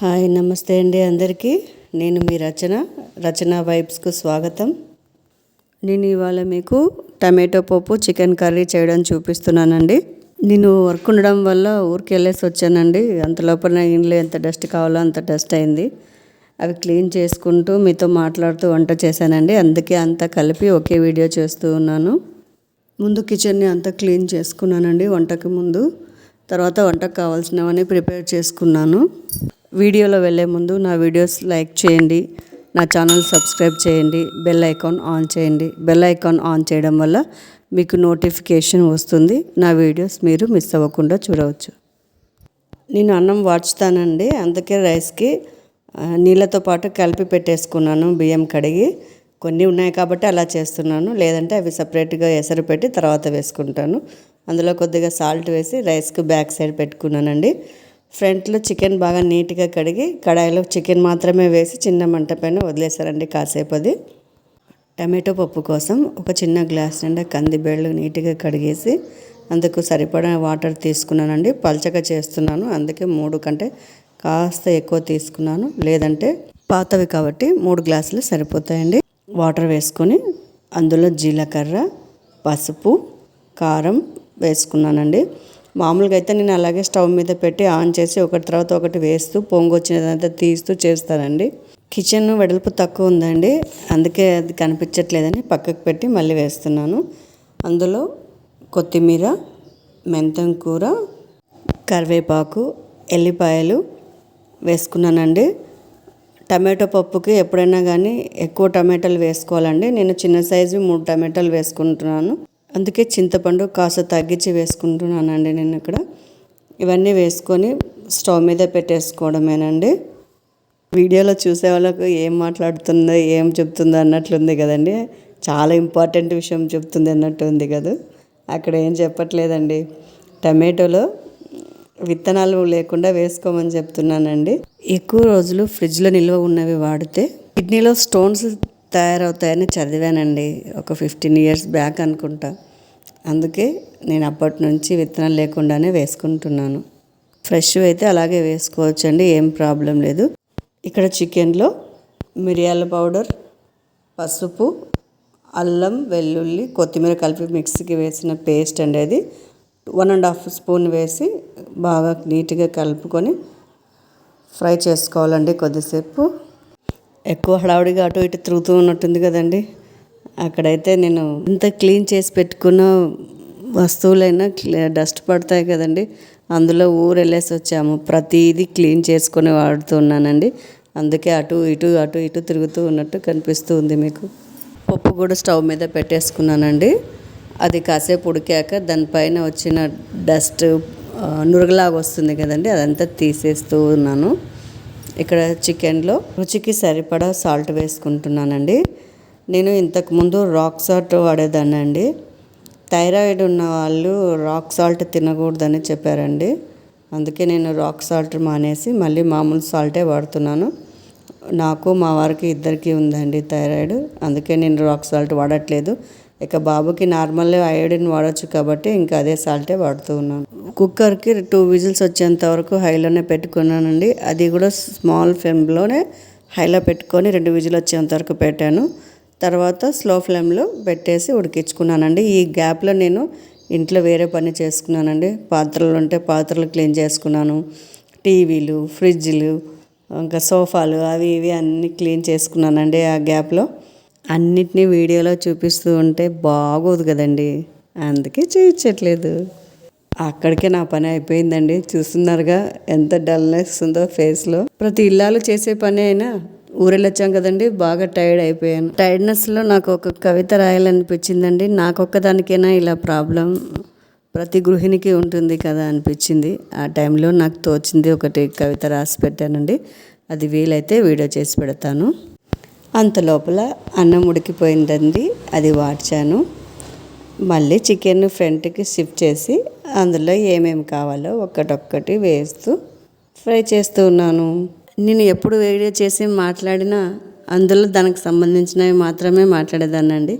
Hi నమస్తే అండి అందరికీ. నేను మీ రచన వైబ్స్కు స్వాగతం. నేను ఇవాళ మీకు టమాటో పప్పు చికెన్ కర్రీ చేయడం చూపిస్తున్నానండి. నేను వర్క్ ఉండడం వల్ల ఊరికి వెళ్ళేసి వచ్చానండి. అంత లోపల ఇంట్లో ఎంత డస్ట్ కావాలో అంత డస్ట్ అయింది. అవి క్లీన్ చేసుకుంటూ మీతో మాట్లాడుతూ వంట చేశానండి. అందుకే అంతా కలిపి ఒకే వీడియో చేస్తూ ఉన్నాను. ముందు కిచెన్ని అంతా క్లీన్ చేసుకున్నానండి వంటకి ముందు. తర్వాత వంటకు కావాల్సినవన్నీ ప్రిపేర్ చేసుకున్నాను. వీడియోలో వెళ్ళే ముందు నా వీడియోస్ లైక్ చేయండి, నా ఛానల్ సబ్స్క్రైబ్ చేయండి, బెల్ ఐకాన్ ఆన్ చేయండి. బెల్ ఐకాన్ ఆన్ చేయడం వల్ల మీకు నోటిఫికేషన్ వస్తుంది. నా వీడియోస్ మీరు మిస్ అవ్వకుండా చూడవచ్చు. నేను అన్నం వాడుస్తానండి, అందుకే రైస్కి నీళ్ళతో పాటు కలిపి పెట్టేసుకున్నాను. బియ్యం కడిగి కొన్ని ఉన్నాయి కాబట్టి అలా చేస్తున్నాను, లేదంటే అవి సపరేట్గా ఎసరు పెట్టి తర్వాత వేసుకుంటాను. అందులో కొద్దిగా సాల్ట్ వేసి రైస్కి బ్యాక్ సైడ్ పెట్టుకున్నానండి. ఫ్రంట్లో చికెన్ బాగా నీట్గా కడిగి కడాయిలో చికెన్ మాత్రమే వేసి చిన్న మంట పైన వదిలేసారండి కాసేపు. అది టమాటో పప్పు కోసం ఒక చిన్న గ్లాస్ నిండా కందిబేళ్ళు నీట్గా కడిగేసి అందుకు సరిపడా వాటర్ తీసుకున్నానండి. పల్చగా చేస్తున్నాను, అందుకే 3 కంటే కాస్త ఎక్కువ తీసుకున్నాను, లేదంటే పాతవి కాబట్టి 3 గ్లాసులు సరిపోతాయండి. వాటర్ వేసుకొని అందులో జీలకర్ర, పసుపు, కారం వేసుకున్నానండి. మామూలుగా అయితే నేను అలాగే స్టవ్ మీద పెట్టి ఆన్ చేసి ఒకటి తర్వాత ఒకటి వేస్తూ పొంగు వచ్చినదంతా తీస్తూ చేస్తానండి. కిచెన్ వెడల్పు తక్కువ ఉందండి, అందుకే అది కనిపించట్లేదని పక్కకు పెట్టి మళ్ళీ వేస్తున్నాను. అందులో కొత్తిమీర, మెంతం కూర, కరివేపాకు, ఎల్లిపాయలు వేసుకున్నానండి. టమాటో పప్పుకి ఎప్పుడైనా కానీ ఎక్కువ టమాటాలు వేసుకోవాలండి. నేను చిన్న సైజు 3 టమాటాలు వేసుకుంటున్నాను, అందుకే చింతపండు కాస్త తగ్గించి వేసుకుంటున్నానండి నేను ఇక్కడ. ఇవన్నీ వేసుకొని స్టవ్ మీద పెట్టేసుకోవడమేనండి. వీడియోలో చూసే వాళ్ళకు ఏం మాట్లాడుతుందో ఏం చెప్తుందో అన్నట్లుంది కదండి. చాలా ఇంపార్టెంట్ విషయం చెప్తుంది అన్నట్టు ఉంది కదా. అక్కడ ఏం చెప్పట్లేదండి, టమాటోలో విత్తనాలు లేకుండా వేసుకోమని చెప్తున్నానండి. ఎక్కువ రోజులు ఫ్రిడ్జ్లో నిల్వ ఉన్నవి వాడితే కిడ్నీలో స్టోన్స్ తయారవుతాయని చదివానండి, ఒక 15 years బ్యాక్ అనుకుంటా. అందుకే నేను అప్పటి నుంచి విత్తనాలు లేకుండానే వేసుకుంటున్నాను. ఫ్రెష్ అయితే అలాగే వేసుకోవచ్చండి, ఏం ప్రాబ్లం లేదు. ఇక్కడ చికెన్లో మిరియాల పౌడర్, పసుపు, అల్లం, వెల్లుల్లి, కొత్తిమీర కలిపి మిక్సీకి వేసిన పేస్ట్ అండి. అది 1.5 స్పూన్ వేసి బాగా నీట్గా కలుపుకొని ఫ్రై చేసుకోవాలండి కొద్దిసేపు. ఎక్కువ హడావుడిగా అటు ఇటు తిరుగుతూ ఉన్నట్టుంది కదండి. అక్కడైతే నేను ఇంత క్లీన్ చేసి పెట్టుకున్న వస్తువులైనా డస్ట్ పడతాయి కదండి. అందులో ఊరు వెళ్ళేసి వచ్చాము, ప్రతిదీ క్లీన్ చేసుకొని వాడుతున్నానండి. అందుకే అటు ఇటు తిరుగుతూ ఉన్నట్టు కనిపిస్తూ ఉంది మీకు. పప్పు కూడా స్టవ్ మీద పెట్టేసుకున్నానండి. అది కాసేపు ఉడికాక దానిపైన వచ్చిన డస్ట్ నురగలాగా వస్తుంది కదండి, అదంతా తీసేస్తూ ఉన్నాను. ఇక్కడ చికెన్లో రుచికి సరిపడా సాల్ట్ వేసుకుంటున్నానండి. నేను ఇంతకుముందు రాక్ సాల్ట్ వాడేదాన్ని అండి. థైరాయిడ్ ఉన్న వాళ్ళు రాక్ సాల్ట్ తినకూడదని చెప్పారండి. అందుకే నేను రాక్ సాల్ట్ మానేసి మళ్ళీ మామూలు సాల్టే వాడుతున్నాను. నాకు మా వారికి ఇద్దరికి ఉందండి థైరాయిడ్, అందుకే నేను రాక్ సాల్ట్ వాడట్లేదు. ఇక బాబుకి నార్మల్ అయోడిన్ వాడచ్చు కాబట్టి ఇంకా అదే సాల్టే వాడుతూ ఉన్నాను. కుక్కర్కి 2 విజిల్స్ వచ్చేంత వరకు హైలోనే పెట్టుకున్నానండి. అది కూడా స్మాల్ ఫ్లేమ్లోనే హైలో పెట్టుకొని 2 విజిల్ వచ్చేంత వరకు పెట్టాను. తర్వాత స్లో ఫ్లేమ్లో పెట్టేసి ఉడికించుకున్నానండి. ఈ గ్యాప్లో నేను ఇంట్లో వేరే పని చేసుకున్నానండి. పాత్రలు ఉంటే పాత్రలు క్లీన్ చేసుకున్నాను. టీవీలు, ఫ్రిడ్జ్లు, ఇంకా సోఫాలు అవి ఇవి అన్నీ క్లీన్ చేసుకున్నానండి. ఆ గ్యాప్లో అన్నిటినీ వీడియోలో చూపిస్తూ ఉంటే బాగోదు కదండి, అందుకే చూపించట్లేదు. అక్కడికే నా పని అయిపోయిందండి. చూస్తున్నారుగా ఎంత డల్నెస్ ఉందో ఫేస్లో. ప్రతి ఇల్లాలు చేసే పని అయినా ఊరెళ్ళొచ్చాం కదండి, బాగా టైర్డ్ అయిపోయాను. టైర్డ్నెస్లో నాకు ఒక కవిత రాయాలనిపించిందండి. నాకొక్కదానికైనా ఇలా ప్రాబ్లం ప్రతి గృహిణికి ఉంటుంది కదా అనిపించింది. ఆ టైంలో నాకు తోచింది ఒకటి కవిత రాసి పెట్టానండి. అది వీలైతే వీడియో చేసి పెడతాను. అంత లోపల అన్నం ఉడికిపోయిందండి, అది వాడ్చాను. మళ్ళీ చికెన్ ఫ్రంట్కి షిఫ్ట్ చేసి అందులో ఏమేమి కావాలో ఒక్కటొక్కటి వేస్తూ ఫ్రై చేస్తూ ఉన్నాను. నేను ఎప్పుడు వీడియో చేసి మాట్లాడినా అందులో దానికి సంబంధించినవి మాత్రమే మాట్లాడేదానండి.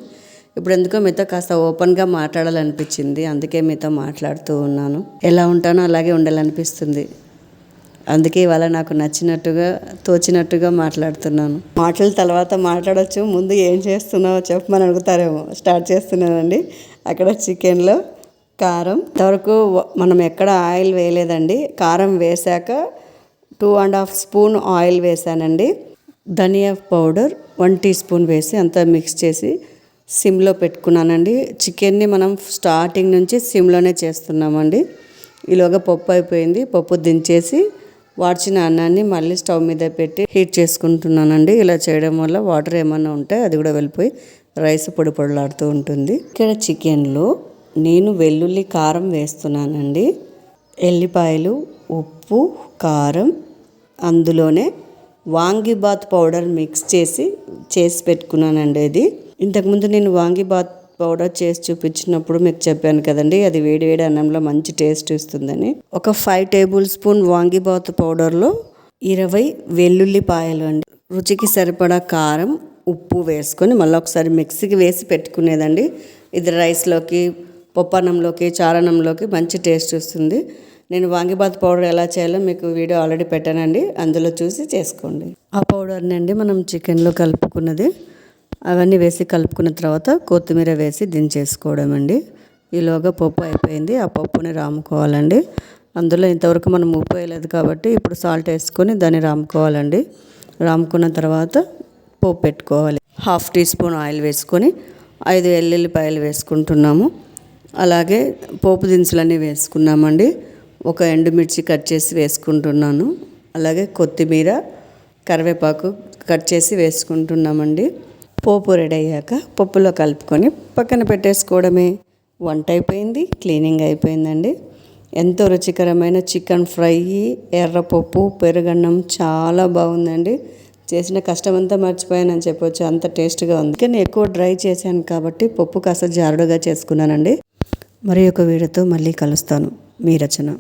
ఇప్పుడు ఎందుకో మీతో కాస్త ఓపెన్గా మాట్లాడాలనిపించింది, అందుకే మీతో మాట్లాడుతూ ఉన్నాను. ఎలా ఉంటానో అలాగే ఉండాలనిపిస్తుంది. అందుకే ఇవాళ నాకు నచ్చినట్టుగా తోచినట్టుగా మాట్లాడుతున్నాను. మాటల తర్వాత మాట్లాడవచ్చు, ముందు ఏం చేస్తున్నావో చెప్పమని అడుగుతారేమో. స్టార్ట్ చేస్తున్నానండి. అక్కడ చికెన్లో కారం, ఇంతవరకు మనం ఎక్కడ ఆయిల్ వేయలేదండి. కారం వేశాక 2.5 స్పూన్ ఆయిల్ వేసానండి. ధనియా పౌడర్ 1 టీ స్పూన్ వేసి అంతా మిక్స్ చేసి సిమ్లో పెట్టుకున్నానండి. చికెన్ని మనం స్టార్టింగ్ నుంచి సిమ్లోనే చేస్తున్నామండి. ఈలోగా పప్పు అయిపోయింది. పప్పు దించేసి వాడ్చిన అన్నాన్ని మళ్ళీ స్టవ్ మీద పెట్టి హీట్ చేసుకుంటున్నానండి. ఇలా చేయడం వల్ల వాటర్ ఏమన్నా ఉంటే అది కూడా వెళ్ళిపోయి రైస్ పొడి పొడిలాడుతూ ఉంటుంది. ఇక్కడ చికెన్లో నేను వెల్లుల్లి కారం వేస్తున్నానండి. ఎల్లిపాయలు, ఉప్పు, కారం, అందులోనే వాంగిబాత్ పౌడర్ మిక్స్ చేసి పెట్టుకున్నానండి. ఇది ఇంతకుముందు నేను వాంగిబాత్ పౌడర్ చేసి చూపించినప్పుడు మీకు చెప్పాను కదండి, అది వేడి వేడి అన్నంలో మంచి టేస్ట్ ఇస్తుందని. ఒక 5 టేబుల్ స్పూన్ వాంగిబాత్ పౌడర్లో 20 వెల్లుల్లిపాయలు అండి. రుచికి సరిపడా కారం, ఉప్పు వేసుకొని మళ్ళీ ఒకసారి మిక్సీకి వేసి పెట్టుకునేదండి. ఇది రైస్లోకి, పప్పన్నంలోకి, చారన్నంలోకి మంచి టేస్ట్ వస్తుంది. నేను వాంగిబాత్ పౌడర్ ఎలా చేయాలో మీకు వీడియో ఆల్రెడీ పెట్టానండి, అందులో చూసి చేసుకోండి. ఆ పౌడర్ని అండి మనం చికెన్లో కలుపుకున్నది. అవన్నీ వేసి కలుపుకున్న తర్వాత కొత్తిమీర వేసి దించేసుకోవడం అండి. ఈలోగా పప్పు అయిపోయింది. ఆ పప్పుని రాముకోవాలండి. అందులో ఇంతవరకు మనం ఉప్పు వేయలేదు కాబట్టి ఇప్పుడు సాల్ట్ వేసుకొని దాన్ని రాముకోవాలండి. రాముకున్న తర్వాత పోపు పెట్టుకోవాలి. 1/2 టీ స్పూన్ ఆయిల్ వేసుకొని 5 ఎల్లుల్లిపాయలు వేసుకుంటున్నాము. అలాగే పోపు దినుసులన్నీ వేసుకున్నామండి. ఒక ఎండుమిర్చి కట్ చేసి వేసుకుంటున్నాను. అలాగే కొత్తిమీర, కరివేపాకు కట్ చేసి వేసుకుంటున్నామండి. పోపు రెడీ అయ్యాక పప్పులో కలుపుకొని పక్కన పెట్టేసుకోవడమే. వంట అయిపోయింది, క్లీనింగ్ అయిపోయిందండి. ఎంతో రుచికరమైన చికెన్ ఫ్రై, ఎర్రపప్పు, పెరుగన్నం చాలా బాగుందండి. చేసిన కష్టమంతా మర్చిపోయానని చెప్పొచ్చు, అంత టేస్ట్గా ఉంది. కానీ ఎక్కువ డ్రై చేశాను కాబట్టి పప్పు కాస్త జారుడుగా చేసుకున్నానండి. మరి ఒక వీడియోతో మళ్ళీ కలుస్తాను. మీ రచన.